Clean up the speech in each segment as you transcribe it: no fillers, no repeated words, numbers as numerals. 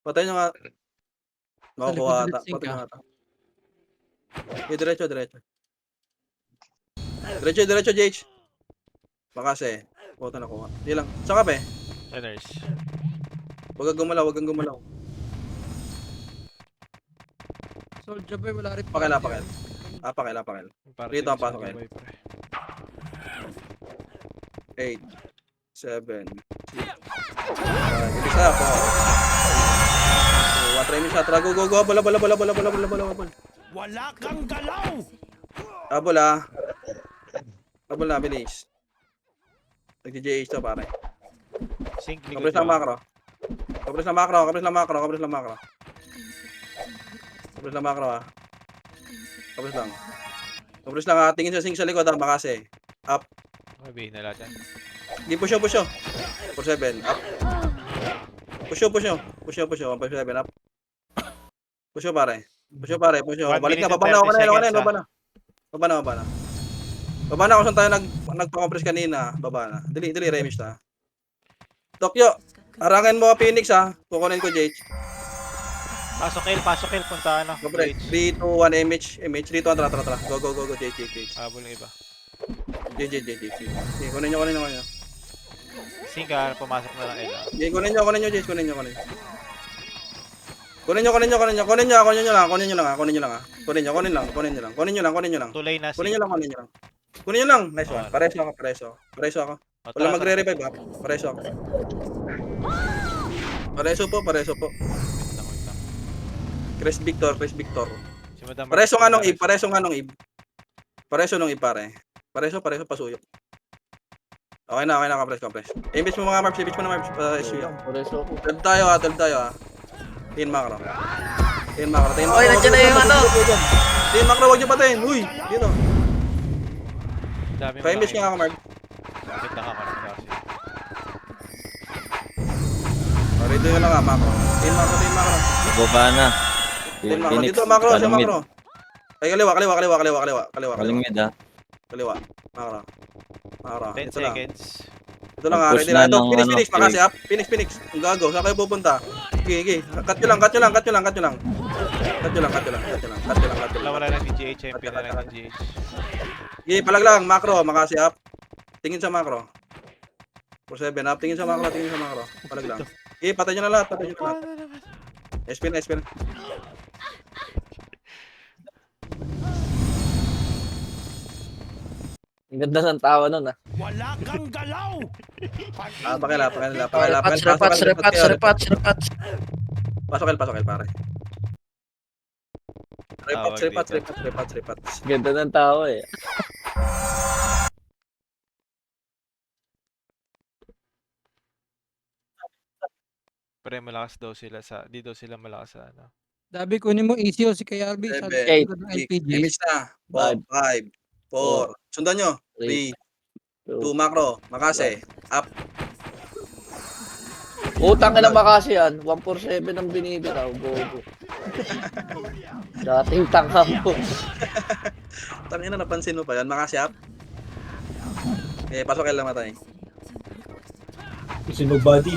Patayin nyo nga. Sa Makukuha likod ata. ulit sink Patayin nyo ah. ata. Diretso, diretso. Diretso, diretso, JH. Makase. Puta na kuha. Di lang. Saan ka, pe? Runners. Huwag kang gumalaw, huwag kang gumalaw. Soldier boy, wala rin Pakila, party, pakila. oh. Pakil. Para Rito ang pasok, Soldier Boy, pre. 8, 7, 6, 5. Ibig na po. 1 training shot. Go. Bola. Wala kang galaw! Abol ah. Abol na, bilis. Nag-JH to, pare. Sink likod Kapres lang yun. macro. Kapres lang macro ah. Kapres lang ah. Tingin sa sink sa likod ah, makase. Up. Mabihin na lahat yan. Di pusyo. 4-7. Up. Pusyo. 1-5-7 up. Pusyo pare. Balik 1 minute na, and baba 30 seconds, na. Baba na kung saan tayo nagpa-compress kanina. Baba na. Dili, remish na. Tokyo, arangin mo Phoenix ha. Kukunin ko JH. Pasok kill. Punta ano. Compress. Bridge. 3, 2, 1 MH. 3, 2, 1, tara. Go, JH. Habol ng iba. JH. Okay, kunin nyo. Sink ah, pumasok na lang Ella. Okay, kunin nyo, JH. Kunin nyo lang. Kunin nyo lang. Tulay na Kunin sink. nyo lang. Nice one. Pareso ako. O, Wala tara. magre-revive ha. Pareso ako. Pareso po. Wait lang. Chris Victor. Si Madam Pareso nga nung Mark- Ib. Pareso nung Ib pare. Pareso pasuyok. Okay na compress. Image mo mga Marps, SU. Pareso ako. 12 tayo ha. Tin macro. Oy, nandiyan na yung ano. Tin macro, wag niyo patayin. Uy, dito. Dami mo Pa-image lang nga ako, Mark. Bakit na ka marami kasi. Rito yun lang ha, macro. Tin macro. Baba na. Tin macro. Phoenix, Dito macro, siya kalimid. macro. Ay, kaliwa. Kalimid ah. Kaliwa. Macro. 10 Ito lang. seconds. Ito lang ha, Push ready na na. Ito, ng Phoenix, ano, makasi up. Phoenix. Ang gago, saan kayo pupunta? Sige. Cut nyo lang. Wala na ni GH, MP na lang ni GH. Sige, palag lang, macro, makasi up. Tingin sa macro. 4-7 up, tingin sa macro. Palag lang. Sige, patay nyo na lahat. SP na. Ang ganda ng tawa nun ah. Wala kang galaw! Pakila. Repats. Pasok El, pare. Tawag Repats. Ganda ng tawa eh. Pre, malakas daw sila sa... Di daw sila malakas sa ano. Sabi kunin mo ECO si KRB sa 7, likod ng 6, LPG. image na. 5, 4. Sundan nyo. 3, 2, macro. Makase. Up. Utang ka na makasi yan. 147 ang binibitaw. Bobo. Dating tanga mo. Tangina, napansin mo pa yan. Makase up. Pasok El na matay. Kasi nobody,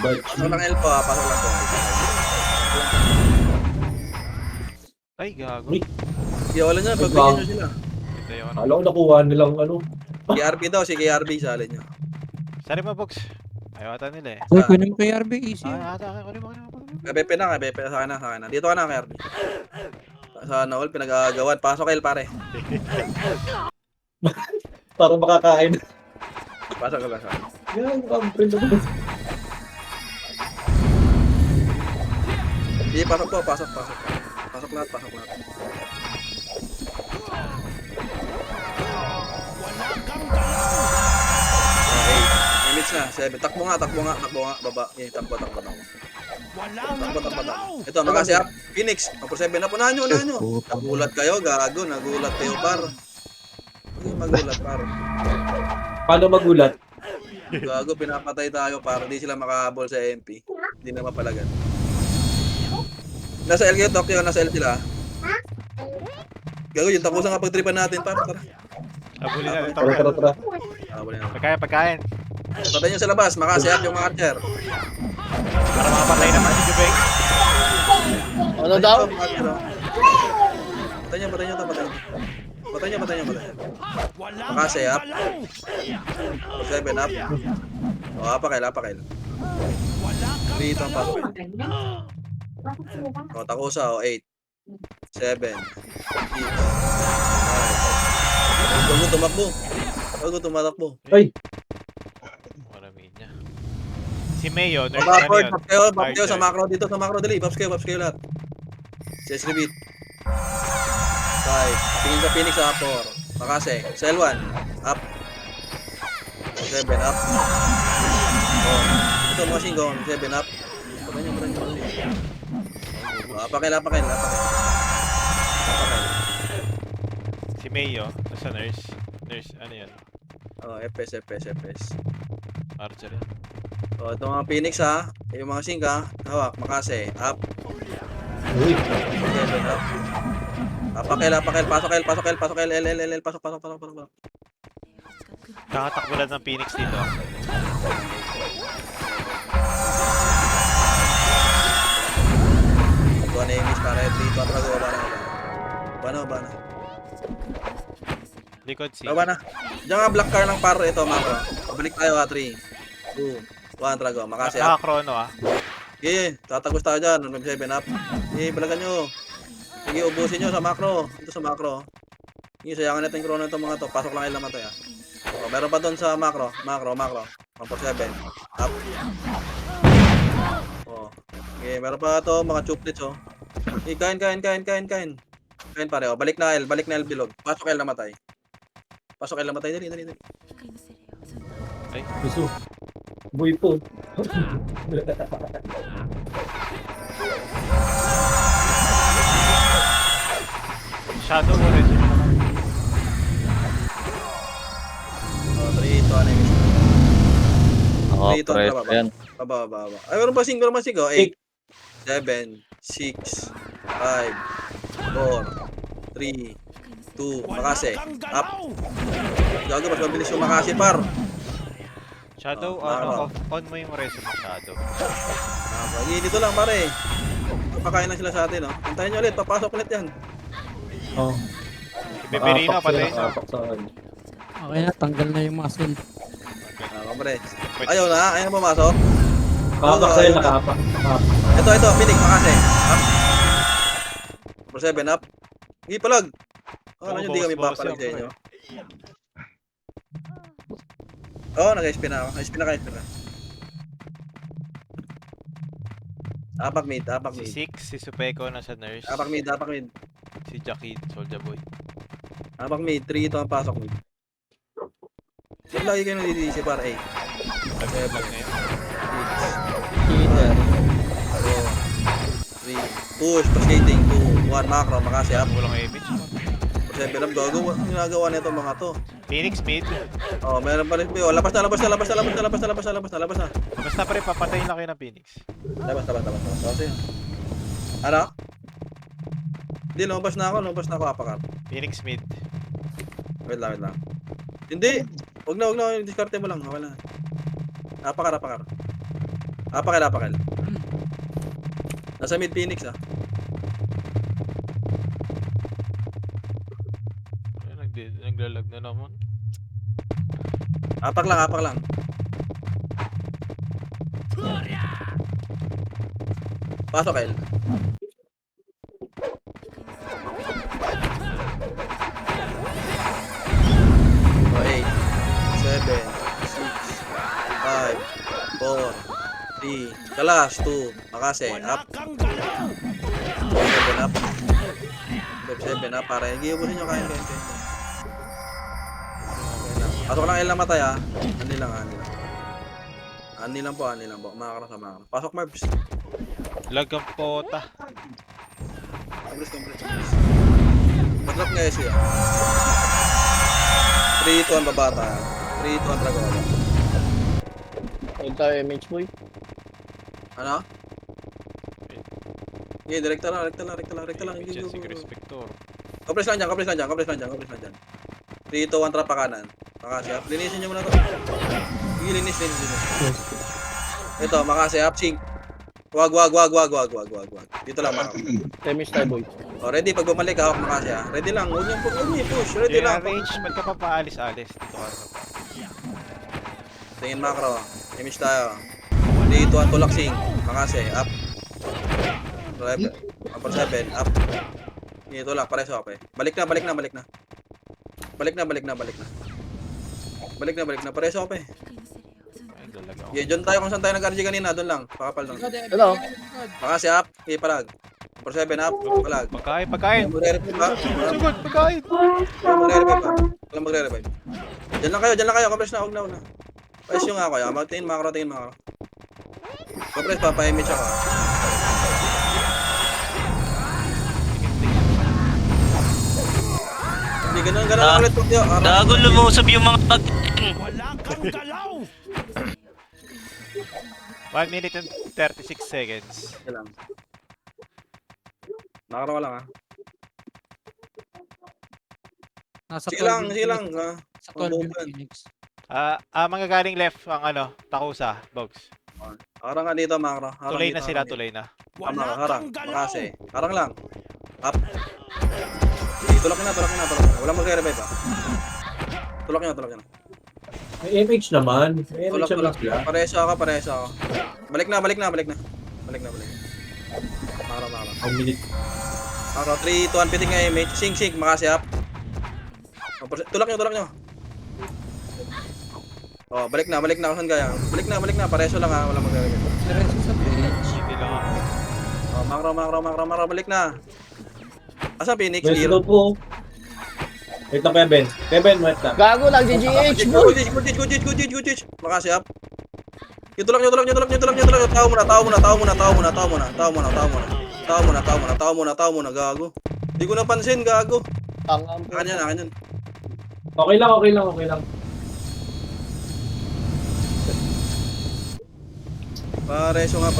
but Pasok ng El po ha. Pasok lang po. Ay, gago. Uy. Sige, wala nyo. Pagbigyan nyo sila. Ito yung ano. alam ko nakuha nilang ano. KRB daw. Si KRB salin nyo. Sari mo, Box. Ayaw ata nila eh. Uy, kunin mo KRB, ECO. Ata, kunin mo. KBP na. Sa akin na. Dito ka na, KRB. Sa Noel, pinag-agawan. Pasok El, pare. Para makakain. Pasok El. Yan, ang print ako. Sige, pasok po. Pasok lahat. Wala kang galaw! Okay. Image na. 7. Takbo nga. Baba. Takbo. Wala kang galaw! Ito, makasi up. Phoenix. 4-7 na. Punahan nyo. Nagulat kayo, gago. Nagulat kayo, par. Magulat, par. Paano magulat? Gago, pinapatay tayo, par. Hindi sila makahabol sa MP. Hindi na mapalagan. Nasa LG Tokyo, nasa L sila. Gago, yung takusan nga pagtripan natin, par. Tara. Abuli na. Tara. Habulin na. Pagkain. Patay nyo sa labas. Makasi up yung mga archer. Para makapatay naman. Ano daw? Patay niya, patay niya to, patay niya. Patay niya, patay niya, patay niya. Walang Makasi, up. galaw. 7 up. O, apakil, apakil. Wala kang 3 itong galaw. pasok. O, takusa, o, 8. 7. 6. 5. Huwag mo tumakbo. Huwag mo tumatakbo. Ay, Marami niya. Si Mayo, nurse ano Backward, yun? bab kayo sa Archer. macro dito, sa macro dali. Babs kayo lahat. Chest repeat. 5. Tingin sa Phoenix sa 4. Makase. Cell 1. Up. 7 up. Oh. Ito mga singong. 7 up. Patay niya, patay niya, patay niya. Oh, apakil. Si Mayo, sa nurse. Nurse, ano yun? Oh, FPS. Archer yun. Oh, ito mga Phoenix ha. Yung mga sing ha. Hawak. Makase. Up. uy. 7 up. Apakil. Pasok L. Pasok. Kakatakbo lang ng Phoenix dito. Ito na yung miss para 3. 4 trago. Bana. Likod si. Tama na. Diyan nga black car ng paro ito, macro. Pabalik tayo ha, 3, 2, 1, trago. Makasi up. Nakakrono ah. Sige, tatagos tayo dyan. 7 up. Sige, balagan nyo. Sige, ubusin nyo sa macro. Ito sa macro. Sige, sayangan natin yung chrono itong mga to. Pasok lang ilang matay ha. O, meron pa doon sa macro. 147. Up. O. Sige, meron pa to mga chuplets o. Sige, kain. Kain pare o. Balik na L bilog. Pasok L na matay. Dali. Gusto. Boy po. Shadow mo rin. O, 3, 2, ano yung miss. Ako, Dito, pre. baba. Ayan. Baba. Ay, meron pa sing. 8, 7, 6, 5, 4, 3, 2, Wala makase. kang Up. galaw. Gago, mas mabilis yung makase, par. Shadow, Oh, on mo yung reso mo, Shadow. Hindi, dito lang, pare. Papakain na sila sa atin, no? Antayin nyo ulit, papasok ulit yan. Oh. Si Beberino, patay na. Nakapak sa akin. Okay na, tanggal na yung muscle. Pare. Ayaw na pumasok. Nakapak sa'yo, nakapak. Ito, Phoenix, makase. Up. For 7, up. Hindi, palag. Alam nyo, hindi kami Bawas papalag yan, sa inyo. pre. Oo, nag-spin na ako. Nag-spin na. Apak mid. Si Six, si Supeko na sa nurse. Apak mid. Si Jackie, Soldier Boy. Apak mid, 3 ito ang pasok mid. Sir, lagi kayo nalilisi para 8. Nag-vlog ngayon. 3, push, pa-skating, 2, 1, macro, makasi up. Walang image. 7 up, gago. Ang ginagawa nito mga to. Phoenix mid. Oh, meron pa rin. Oh, labas na. Basta pre, papatayin na kayo ng Phoenix. Labas. Kasi. Ano? Hindi, lumabas na ako, apakar. Phoenix mid. Wait lang. Hindi. Huwag na, diskarte mo lang. Wala. Apakar. Apakal. Nasa mid Phoenix ah. Naglalag na naman. Apak lang. Pasok L. O, 8, 7, 6, 5, 4, 3, kalas, 2, makase, Wala up, kang galaw. 7 up. 7 up, para hindi ubusin nyo kain. Pasok lang L na matay ha. Ani lang po. Makakara sa makakara. Pasok Marbs. Lag ang pota. Compres. Mag-drop nga siya. 3 to ang babata. 3 to ang dragon. Huwag tayo MH boy. Ano? Sige, direkta lang. Image yan si Crispector. Compres lang dyan. 3 to 1 trap pa kanan. Makasi up. Linisin nyo muna to. Sige, linis. Ito, makasi up. Sync. Wag. Dito lang, Makro. Temis tayo, boy. O, ready. Pag bumalik, hawak na kasi, ha. Ready lang. Huwag niyo i-push. Ready Yung lang. range, ba't ka pa paalis-alis? Dito ka. Tingin Makro. Image tayo. Dito ang tulaksing. Makase. Up. 7. 7. Up. Dito lang. Pares ako eh. Balik na. Balik na. Pares ako eh. Ay, dalaga ako. Yeah, dyan tayo kung saan tayo nag-RG kanina. Doon lang. Pakapal lang. Ano? Makase up. Okay, palag. 7 up. Palag. Pagkain. Magre-revive ba? Sugod, pagkain. Walang magre-revive. Dyan lang kayo. Compress na. Huwag na. Pais yung ako. Tingin Makro. Compress, papahimage ako. Hindi, ganun lang ulit po. Gago lumusob yung mga pag... Wala kang galaw! 1 minute and 36 seconds. Sige lang. Nakarawa lang, ha. Nasa Sige lang. Sa 12 yung Open. Phoenix. Manggagaling left ang Takusa, Bogs. Harang ka dito, Makro. Tulay na sila, tulay na. Wala Harang. kang galaw! Makase. Harang lang. Up. Tulak na. Walang magre-revive, ha. Tulak nyo. May MH naman. May MH naman Tulak. sila. Pareso ako. Balik na. Makro. Ang minute. Makro, 3, 2, 1, pitik nga image. Sink, Makase up. Tulak nyo. Oh, balik na kung saan kaya. Balik na. Pareso lang, ha. Walang magre-revive. Diretso sa Phoenix. Hindi lang ako. Oh, Makro, balik na. Asa Phoenix? West Zero. daw po. Wait lang, Kevin. Kevin, wait lang. Gago lang, GGH, boy. Good ditch. Makasi up. Tulak nyo. Tao muna. Gago. Di ko napansin, gago. Ang Akin yan. Okay lang. Pareso nga.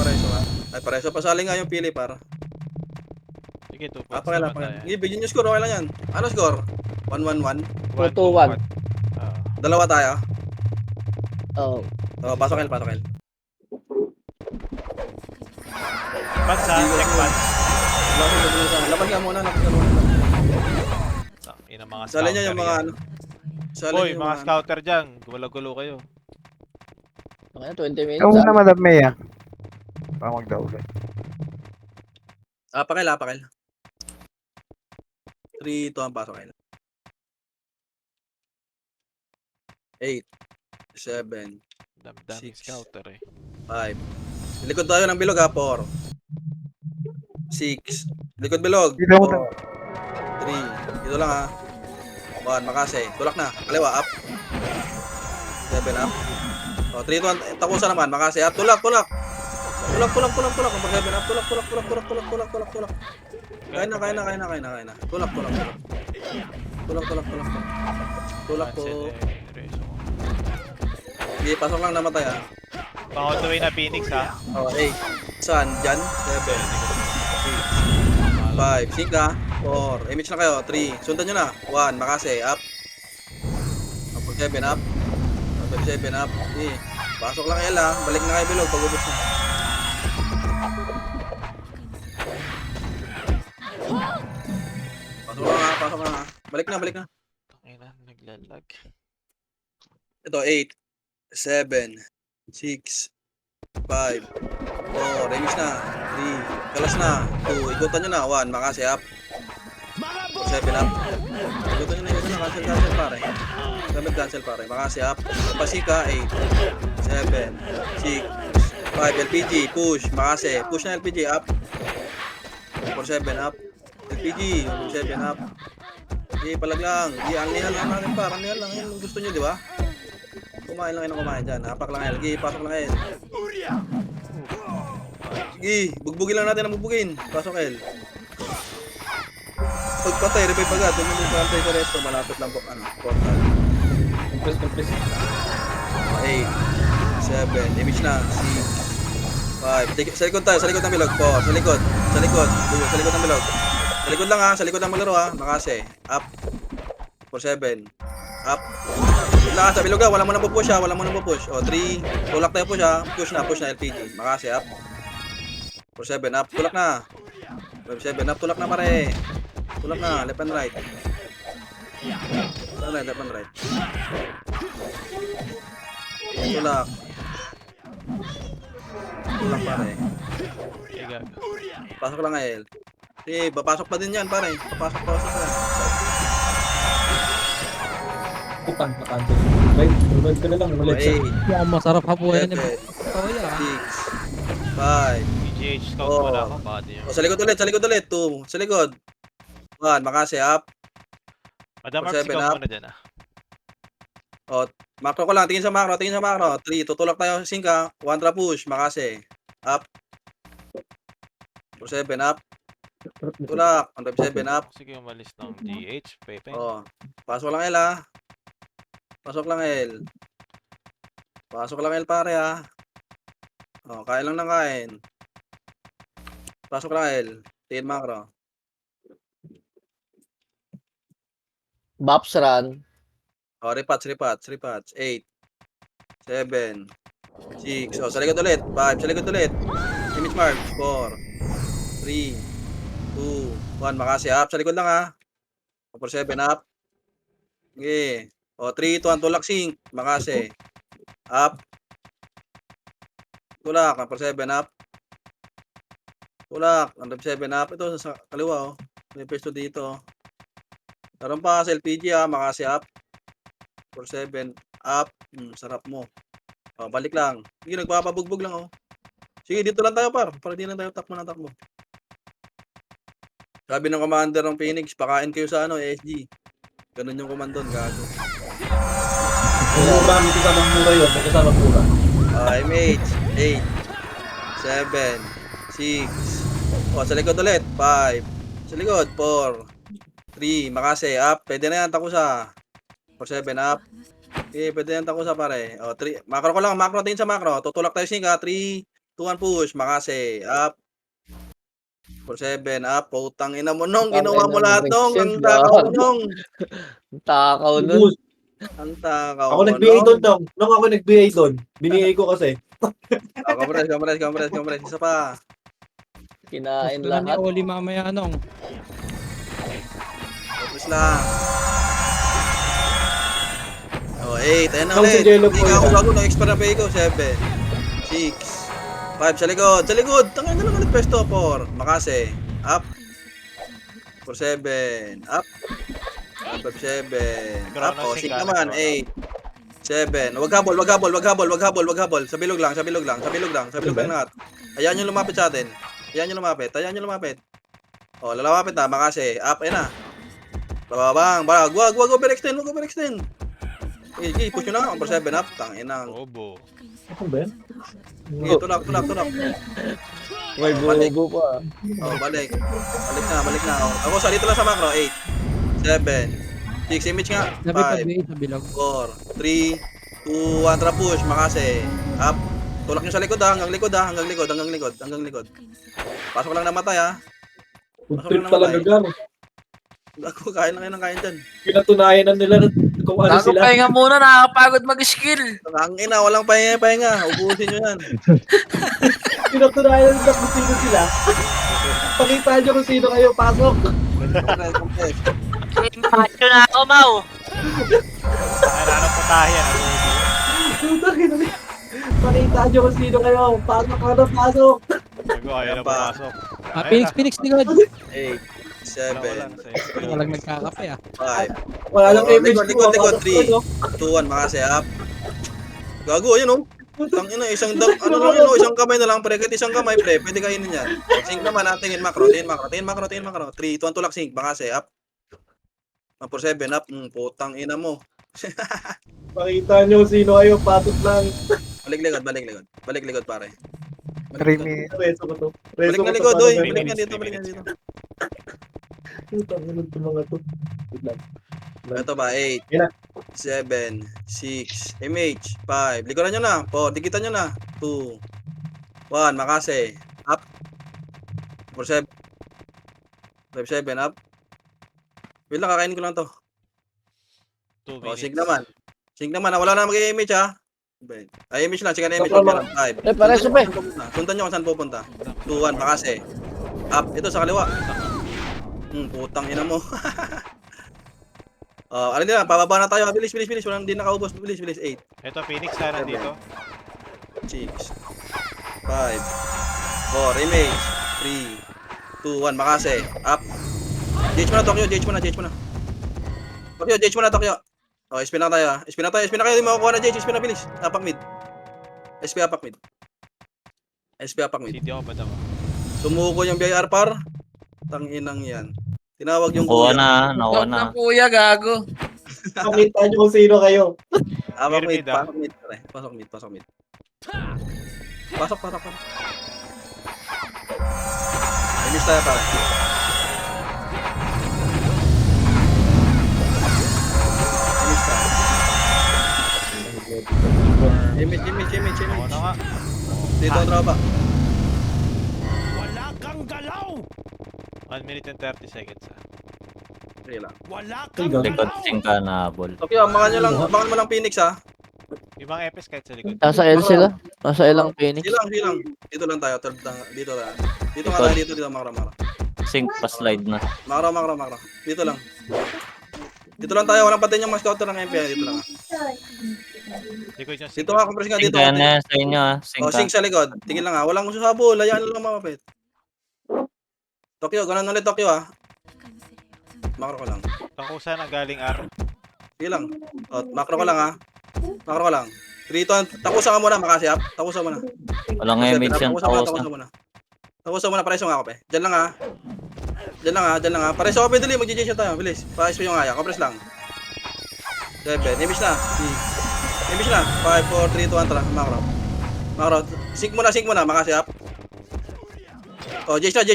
Ay, pareso. Pasali nga yung pili, para. Sige, 2 points Okay lang. naman tayo. Sige, bigyan nyo score. Okay lang yan. Ano score? 1-1-1. 2-1. Dalawa tayo. Oh. Oh, pasok El. Bansa, check ban. Laban ka muna. Yun ang mga Sali nyo yung mga yan. ano. Sali Boy, nyo yung mga scouter dyan. Gulo-gulo kayo. Okay, 20 minutes. Ikaw muna, Madam Mea. Baka magdaulay. Pakil. 3, 2, ang pasok El. 8, 7, Damdaming Six. scouter eh. 5. Likod tayo ng bilog, ha. 4. 6. Likod bilog. Dito mo 3. Dito lang, ha. 1. Makase. Tulak na. Kaliwa. Up. 7. Up. O, 3, 2, 1. Takusa naman. Makase. Up. Tulak. Kung pag 7 up. Tulak. Kaya na. Tulak. Tulak po. Cancel eh. Diretso. Sige, pasok lang namatay, ha. Pang all the way na Phoenix ha. O, 8. Saan? Dyan? 7. 5, 6 ka, 4, image na kayo, 3, sundan nyo na, 1, makase, up, 7 up, 7 up, pasok lang L, ha, balik na kayo bilog, pag-ubos na. Pasok lang ha, balik na. Tangina, naglalag. Ito, 8, 7, 6, 5, 4, image na, 3, kalas na, 2, ikutan nyo na, 1, makase up, Mga boss! 7 up. Ikutan nyo na, cancel pare. Gamit cancel pare, makase up, pasika, 8, 7, 6, 5, LPG, push, makase, push na LPG, up, 4, 7 up, LPG, 7 up, palag lang, anglihan lang natin par, anglihan lang, yun gusto nyo, di ba? Kumain lang kayo ng kumain dyan, hapak lang L, pasok lang L. Sige, bugbugin lang natin ang bugbugin. Pasok L. Pagpatay, revive agad. Huwag nyo mong antay sa resto. Malapit lang po, portal. Compress. 8, 7, image na. 6, 5. Sa likod tayo, sa likod ng bilog. 4, sa likod. Sa likod ng bilog. Sa likod lang ha, sa likod ng maglaro ha. Makase. Up. 4, 7. Up. Wala sa bilog ha, wala mo nang pupush ha. O, 3. Tulak tayo push ha. Push na LPG. Makase, up. 4-7 up, tulak na. 5-7 up, tulak na pare. Tulak na, left and right. Left and right. Tulak. Tulak pare. Iga. Pasok lang El. Papasok pa din yan pare. Papasok yan. Utang, nakanto. Right, revive ka na lang, ulit siya. 8, Yan, masarap hapuin ni 7, Kawaya. 6, 5. PGH scout Oh. wala akong body yun. Sa likod ulit. 2. Sa likod. 1, makase up. Madam Mark, 7 scout up. muna dyan ah. Macro ko lang. Tingin sa macro. 3, tutulak tayo sa singka. 1 tra push. Makase. Up. 4-7 up. Tulak. 1-7 up. Sige, umalis ng DH. Pepe. Oh. Pasok lang El ha. Pasok lang El. Pasok lang El pare ha. Oh, kain lang ng kain. Pasok lang El. Tingin macro. Bops run. Oh, repats. 8, 7, 6. Oh, sa likod ulit. 5, sa likod ulit. Image mark. 4, 3, 2, 1. Makasi up. Sa likod lang ha. 4-7 up. Okay. O, 3, 2, 1. Tulak sync. Makasi. Up. Tulak. 4-7 up. Tulak. 7 up. Ito sa kaliwa oh. May pesto dito. Meron pa sa LPG ha. Makasi up. 4-7 up. Sarap mo. O, balik lang. Sige, nagpapabugbog lang oh. Sige, dito lang tayo par. Para di lang tayo takbo. Sabi ng commander ng Phoenix, pakain kayo sa ASG. Ganun yung command doon, gago. Mura, may kasamang mura yun, may kasamang mura. MH, 8, 7, 6. O, sa likod ulit. 5. Sa likod, 4, 3. Makase, up. Pwede na yan, takusa. 4-7 up. Okay, pwede yan takusa pare. O, 3. Macro ko lang, macro tingin sa macro. Tutulak tayo singa. 3, 2, 1 push. Makase, up. 4-7 up. Putang ina mo nung. Ginawa mo lahat nung. Ang takaw nung. Takaw nun. Ubus. Ang takaw Ako mo nag-BA nung. doon, Dong. Nung ako nag-BA doon, binigay ko kasi. Compres. Isa pa. Kinain Gusto na ni lahat. Oli mamaya nung. Tapos lang. Oh, 8. Ayan na Ang ulit. si Jello Hindi po nga ako yan. bago. Nag-expire na pay ko. 7, 6, 5. Sa likod. Tangin na lang ulit pesto. 4. Makase. Up. 4-7. Up. 5-7. Up. O, 6 naman. 8. 7. Wag habol. Sa bilog lang. Lahat. Ayan yung lumapit sa atin. Ayan yung lumapit. O, lalapit na. Makase. Up. Ayan na. Bababang. Wag overextend. Okay, push nyo na. 4-7 up. Tangin na. Bobo. Ano ba yan? Okay, tulak. May Balik. bubo pa. Oh, balik na. Oh. Ako sa dito lang sa macro. 8, 7, 6. Image nga. Sabi 5, pag sa bilog. 4, 3, 2, 1. Tara push. Makase. Up. Tulak nyo sa likod ha. Hanggang likod. Pasok lang na matay ha. Food trip talaga gano'n. Ako, kain lang kayo ng kain dyan. Pinatunayan na nila kung ano Bago sila. pahinga muna, nakakapagod mag-skill. Ang ina, walang pahinga. Ubusin nyo yan. Pinatunayan na kung sino sila. Pakita nyo kung sino kayo, pasok. Compres. Macho na ako, Mau. Ano putahe yan? Pakita nyo kung sino kayo, pasok. Bago, ayaw na Ayan pa. pumasok. Phoenix likod. 8, 7, Walang nagkakape ah. 5, Wala lang Oh, image likod, ko. 3, 2, 1, makase up. Gago, ayun oh. Tangina, isang isang kamay na lang pre, kahit isang kamay pre, pwede kainin yan. Sync naman, tingin macro. 3, 2, 1 tulak sync, makase up. 4-7 up, putang ina mo. Pakita nyo kung sino kayo, pasok lang. Balik likod pare. 3 minutes. Reso ko to. Balik na likod, oy. Balik na dito. Putang ina to mga to. Wait lang. Ito ba, 8, Yan na. 7, 6, image, 5. Likuran nyo na, 4, dikitan nyo na. 2, 1, makase, up. 4-7. 5-7, up. Wait lang, kakainin ko lang to. 2 O, minutes. sync naman, wala na mag-image ha. Ay, image lang, sige na image. Tama. 5. Eh, pareso pa eh. Sundan nyo kung saan pupunta. 2, 1, makase. Up, ito sa kaliwa. Putang ina mo. Ano nila, pababa na tayo. Bilis. Walang din nakaubos. Bilis. 8, Ito, Phoenix na nandito. 6, 5, 4, remains. 3, 2, 1, makase. Up. JH mo na, Tokyo. JH mo na. Tokyo, JH mo na, Tokyo. SP na tayo. SP na kayo. Hindi mo makukuha na JH. SP na, bilis. Apak mid. SP apak mid. City ako ba daw? Sumuko yung BIR par. Tanginang yan. Tinawag yung Nakuha kuya. na, Huwag nakuha na. na kuya, gago. Pakita nyo kung sino kayo. Apak mid. Pyramid, ah. Pasok mid. Pare. Pasok mid. Pasok. Inis tayo pare. Inis tayo. Image. Ako na nga. Dito ang tropa. Wala kang galaw! 1 minute and 30 seconds. Sige lang. Wala kang Likod galaw! sing ka na ball. Okay, abangan mo lang Phoenix ha. Ibang EPS kahit sa likod. Nasa L sila. Nasa L ang Phoenix. Silang. Dito lang tayo. Dito tayo. Dito nga tayo. Dito makra. Sing pa slide na. Makra. Dito lang. Dito lang tayo. Walang patin yung mga scouter ng MP. Dito lang ha. Likod yung Dito nga, compress nga Sing dito. ka na sa inyo ah. Sing ka. Sing sa likod. Tingin lang ha. Walang susabol. Layaan lang mamapit. Tokyo. Ganun ulit Tokyo ha. Makro ko lang. Tangkusa na galing R. Sige lang. Makro ko lang ha. 3, 2, takusa ka muna. Makasiap. Takusa muna. Walang image yan. Takusa muna. Takusa muna. Pareso nga ako pe. Diyan lang ha. Pareso ako pe. Dali. Mag-GG tayo. Bilis. Pa-SP yung kaya. Compress lang. 7. Image na. 5, 4, 3, 2, 1. Tara. Makro. Sync muna. Makasiap. Jace na.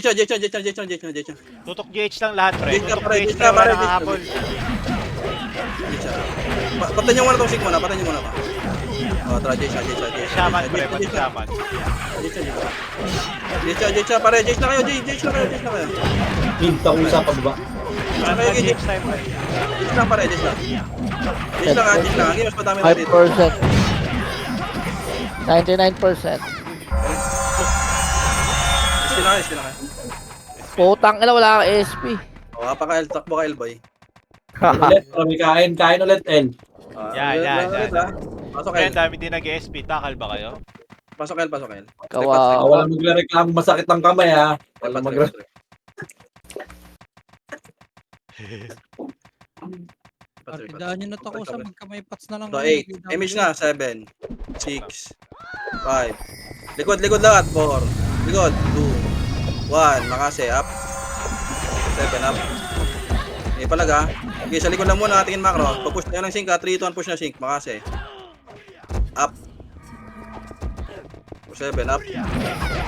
Tutok GH lang lahat, pre. GH na, Tutok pare. GH GH pre. na, Wala pare. nang habol. Patayin nyo muna itong sync muna. Patayin nyo muna pa. Tara. Jace na. Shaman, pre. Pati shaman. Jace na pare. Jace na kayo. Minta ko sa pababa. Run kayo, GH GH. time, pre. Jace lang pare. Jace lang. Ang mas madami na dito. 5%. 99%. SP na kayo. Putang ina, wala kang SP. Takbo ka L-boy. Ulit, marami kain. Kain ulit, L. Yan. Pasok Kaya L. dami din nag-SP. Takal ba kayo? Pasok L. Kawawa. Walang magre-reklamo masakit ang kamay ha. Walang magre Partidaan nyo na to ko sa magkamay pats na lang. So 8. Image na. 7. 6. 5. Likod lahat. 4. Likod. 2. 1. Makase. Up. 7. Up. Palaga. Okay, sa likod lang muna. Tingin makro. Pag-push tayo ng sync ha. 3, 2, 1. Push na sync. Makase. Up. 7. Up.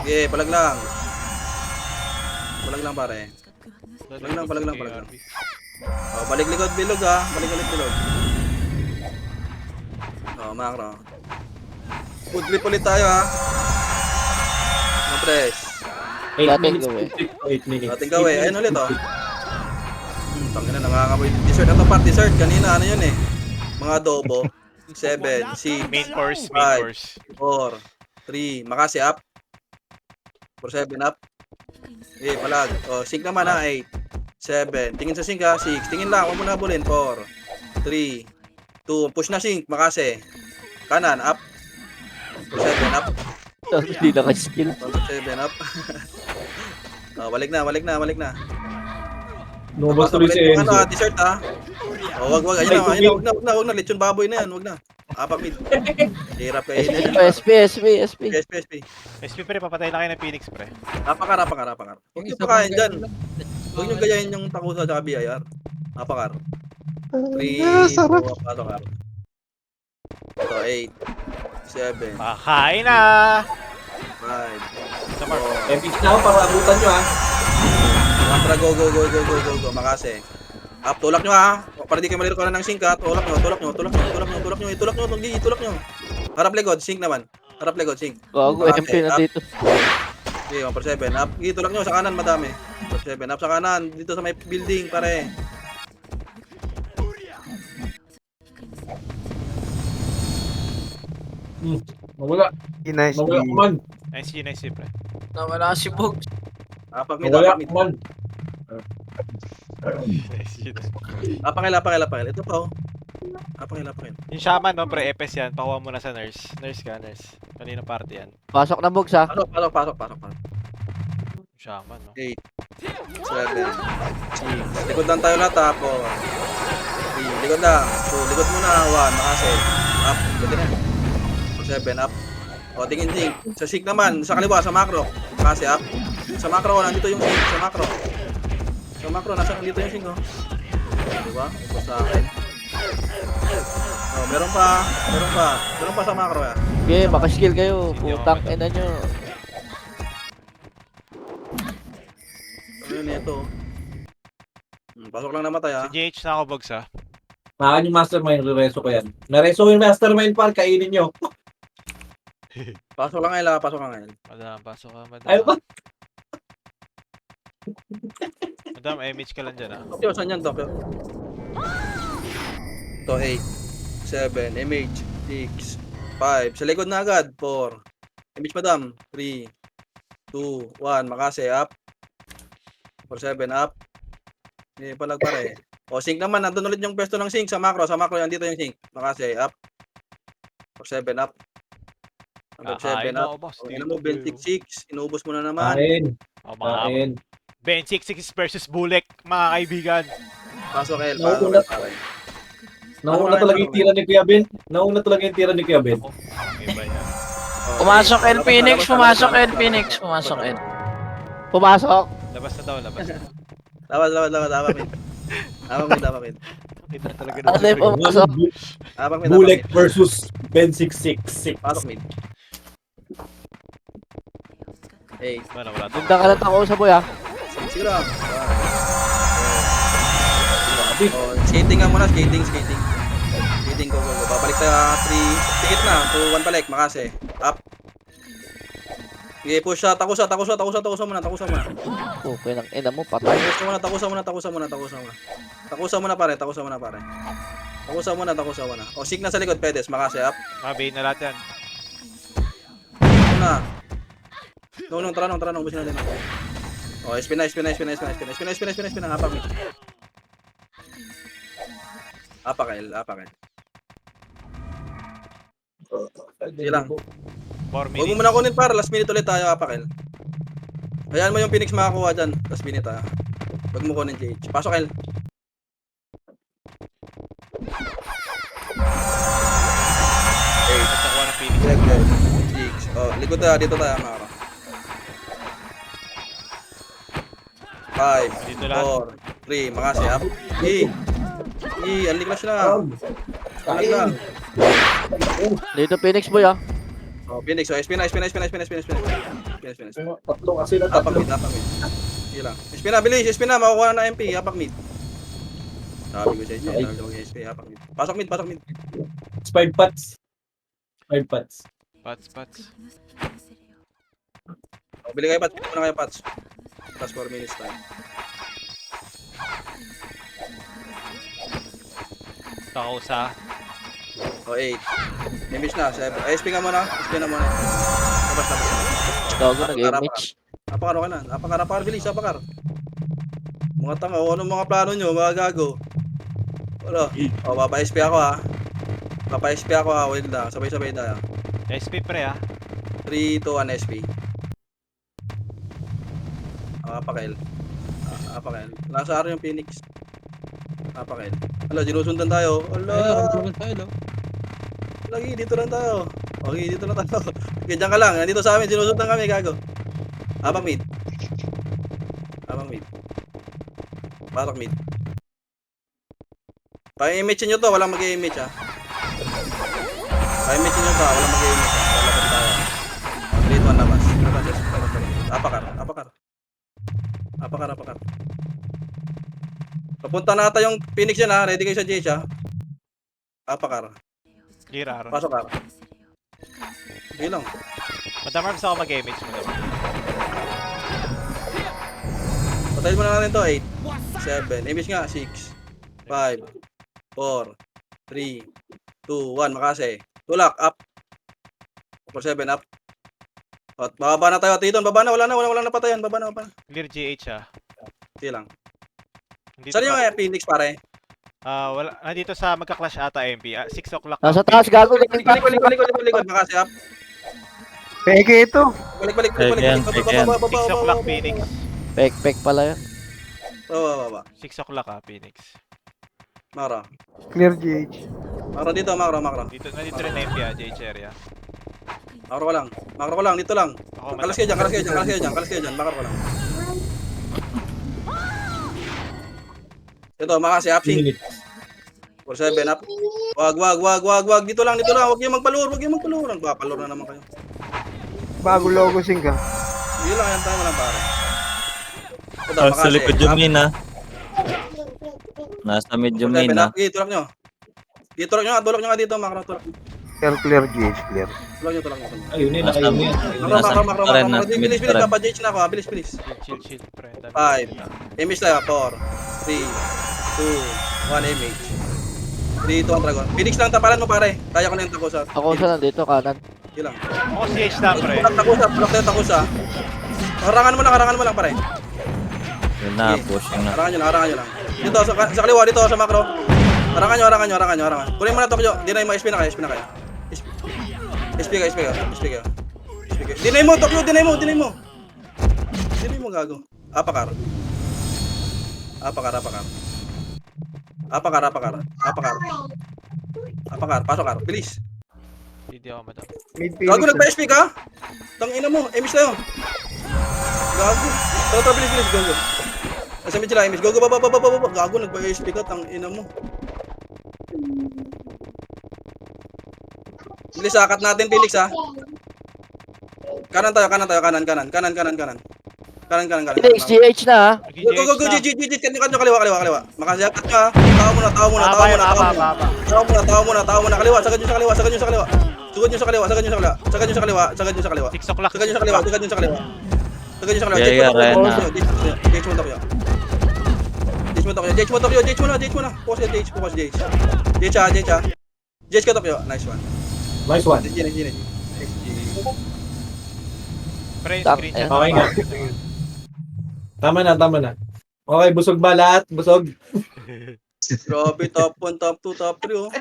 Okay, palag lang. Palag lang pare. Palag lang. Balik likod bilog ha. Balik bilog. Makro. Food grip ulit tayo ha. Press. 8 Dating minutes. gawin. 8 minutes. Ating gawin. Ayun ulit oh. Tangina, nangangamoy. Dessert. Ito pa, dessert. Kanina, ano yun eh. Mga adobo. 7, 6, Main course. 4, 3. Makasi up. 4, 7 up. Palag. Sync naman ha. 8, 7. Tingin sa sync ha. 6. Tingin lang. Huwag mo na bulin. 4, 3, 2. Push na sync. Makasi. Kanan. Up. 4, 7 up. Tapos hindi naka-skill. 7 up. Balik na. Lumabas tuloy si Enzo. Dessert ha. Wag. Ayun na. Wag na. Lechon baboy na yan. Wag na. Apak mid. Hirap kayo. SP. SP pre, papatay lang kayo ng Phoenix, pre. Apakar. Huwag nyo pakain dyan. Huwag nyo gayahin yung takusa sa BIR. Apakar. 3, 2, apakar. Ito, 8, 7, Kakain na! 5, Sa mark. Epic na ako para abutan nyo ha. Mantra, go. Makase. Up, tulak nyo ha. Para di kayo maliro ka na ng sync ha. Tulak nyo. Harap likod, sync naman. Sync. Gago, MP na dito. Okay, 1/7. Up, tulak nyo sa kanan, madami. 1/7. Up sa kanan, dito sa may building, pare. Nawala. Nice. Nawala command. Nice G, pre. Nawala si Bog. Apak mid, Nawala apak mid. command. Nice G. Apakil. Ito pa oh. Apakil. Yung shaman, no, pre, epes yan. Pakuha mo na sa nurse. Nurse. Kanina party yan. Pasok na Bogs ha. Pasok. Yung shaman, no. 8, 7, 6. Likod lang tayo lahat ha. 4, 3, likod lang. 2, likod muna. 1, makase. Up, pwede na. 7, up. O, tingin sing. Sa sink naman, sa kaliwa, sa macro. Makase, up. Sa macro, nandito yung sink. Sa macro. Nandito yung sink, oh. Diba? Ito sa akin. Oh, meron pa sa macro, ya. Okay, makaskill kayo. Putang ina nyo. Ano yun ito? Pasok lang namatay, ha. Si GH na ako, Bogs, ha. Makaan yung mastermind, rereso ko yan. Nareso yung mastermind par, kainin nyo. Pasok lang ngayon. Madam, pasok ka, madam. Ayaw ba? Madam, MH ka lang dyan, ha. Tokyo, saan yan, Tokyo? Ito, 8, 7, MH, 6, 5. Sa likod na agad, 4. MH, madam, 3, 2, 1. Makase, up. 4, 7, up. Hindi palag pare. O, sink naman. Nandun ulit yung pwesto ng sink sa macro. Sa macro, yan dito yung sink. Makase, up. 4, 7, up. 7, Kakain up. mo, boss. O, ano mo, Bentic 6. Inuubos mo na naman. Kain. O, mga Kain. Ben 66 versus Bulek, mga kaibigan. Pasok, El. Nauna. Pasok, El, pare. Nauna talaga yung tira ni Kuya Ben. Okay ba yan? O, Pumasok okay. El Phoenix, pumasok El Phoenix, pumasok El. Pumasok. Labas na daw, labas na. Dapat mid. Kita talaga Ano yung pumasok? Dapat mid. Bulek versus Ben 666. Pasok mid. 8. Wala to. Punta ka lang ako sa boy ha. Sige lang. Oh, skating ka muna, skating. Skating, go. Babalik tayo 3. Tikit na, 2, 1 balik, makase. Up. Okay, push siya, takusa muna. Okay, nang ina mo, patay. Takusa muna pare. O, sink na sa likod, pedes, makase, up. Mabayin na lahat yan. Una. Tara nung, ubusin natin. O, spin na, apak mid. Apak, Sige lang. 4 Huwag mo minutes. muna kunin para, last minute ulit tayo, Apakel. Hayaan mo yung Phoenix makakuha dyan, last minute tayo. Huwag mo kunin JH. Pasok, El. Nagkakuha ng Phoenix. 6. Oh, likod tayo, dito tayo, Mara. 5, Dito lahat. 4, 3, makasi, up. Unlick lang. Unlick lang. Dito Phoenix boy ha. Oh, Phoenix, oh, spin na. Tatlo kasi na Apak mid. Sige lang. Spin na, bilis, makukuha na MP, apak mid. Sabi ko sa inyo, sabi ko SP, apak mid. Pasok mid. 5 pots. Pats. Oh, bili muna kayo, Pats. Plus 4 minutes time. Takusa. O, 8. Image na, 7. Ay, SP na muna. Labas. Gago nag-image. Apakar, bilis, apakar. Mga tanga, anong mga plano nyo, mga gago? Wala. O, papa-SP ako ha. Wait lang, sabay-sabay tayo. SP pre, ha. 3, 2, 1, SP. Apakel. Nasa araw yung Phoenix. Apakel. Hala, sinusundan tayo. Lagi, dito lang tayo. Okay, dito lang tayo. Okay, dyan ka lang. Nandito sa amin, sinusundan kami, gago. Abang mid. Batok mid. Pa-image nyo to, walang mag-image ha. Pa-image nyo to, walang mag-image ha. Lalabas tayo. 3, 2, 1, labas. Apakar. Papunta na ata yung Phoenix yan ha. Ready kayo sa JH ha. Apakar. Clear araw. Pasok ka. Sige lang. Madam Arms ako mag-image mo naman. Patayin mo na natin to. 8, 7. Image nga. 6, 5, 4, 3, 2, 1. Makase. Tulak. Up. 4-7 up. At bababa na tayo, Titon. Baba na, wala na patayan. Baba na. Clear GH ah. Sige lang. Dito Saan yung pa- Phoenix, pare? wala, dito sa magka-clash ata MP. 6 o'clock. Nasa taas, gago. Balik. Makasi up. Peke ito. Balik. Peke yan. 6 o'clock Phoenix. Pek pala yun. Baba. 6 o'clock Phoenix. Makro. Clear GH. Makro dito, makro. Dito rin MP JH area. Makro ko lang, dito lang. Ako Kalas kayo dyan. Makro ko lang. Ito, makasi up, sing. 4-7 up. Wag. Dito lang. Huwag yung magpalur. Nagpapalur na naman kayo. Bago logo sing ka. Hindi lang, yan tayo lang, pare. Ito, Sa likod yung up. main ah. Nasa medyo 4-7 main ah. up. Tulak nyo. Tulak nyo nga dito, makro. Tulak Clear GH, clear. nyo. Ayun yun, Nasa ayun yun. Makro. red na, Bilis, mid red. Papa-Jage na ako, bilis. Chill. Pre, dami. 5. Image tayo. 4, 3, 2, 1 image. Dito ang dragon. Phoenix lang, tapalan mo, pare. Kaya ko na yung takusa. Ako sa nandito, kanan. Yun lang. Ako CH lang pre. Tulak tayo takusa. Harangan mo lang, pare. Yun na, pushing na. Harangan nyo lang. Dito, sa kaliwa, dito, sa macro. Harangan nyo. Kunin mo na Tokyo. Dinay mo, SP na kayo. SP kayo. Dinay mo, Tokyo, dinay mo. Dinay mo, gago. Apakar. Pasok kar. Bilis. Hindi ako madam. Mid Gago, Phoenix. nagpa-SP ka? Tangina mo, emis tayo. Gago. Tara, bilis, go. Nasa mid sila, emis. Go. Gago, nagpa-SP ka, tangina mo. Bilis, akat natin, Felix, ha? Kanan. Phoenix, GH na ha. Go, kanyo, kaliwa. Makasiyakat ka, ha? Tao muna. Tao muna, kaliwa, sagad nyo sa kaliwa. Sagad nyo sa kaliwa. 6 o'clock. Sagad nyo sa kaliwa. Yeah, Ryan na. Jage mo na. Focus Jage. Jage ha. Jage ka Tokyo. Nice one. Nice one. Gine. Pre, Tak- screenshot. Okay nga. Tama na. Okay, busog ba lahat? Busog. Grabe, top 1, top 2, top 3, oh.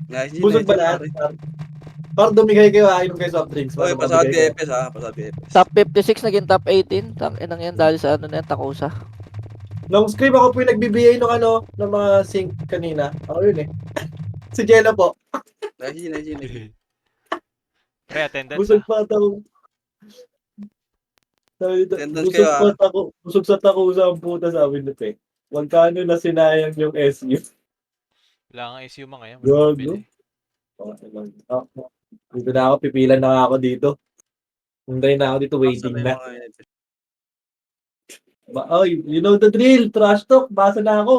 Nice, Gine. Busog ba lahat? Para dumigay kayo, inom kayo soft drinks. Okay, Para pasad mabigay kayo. BFS, ha. Pasad BFS. Top 56 naging top 18. Inang yan dahil sa ano na yan, Takusa. Long scream ako po yung nagbibigay ng mga sync kanina. Ako yun eh. Si Jello po. Nice, Gine. Pre, attendance. Busog pa ako. Attendance kayo, Busog sa takusa ang puta sabi nito eh. Magkano na sinayang yung SU? Wala nga SU mga yan. Gago. Dito na ako, pipilan na ako dito. Hunday na ako dito, waiting na. Ay, you know the drill, trash talk, basa na ako.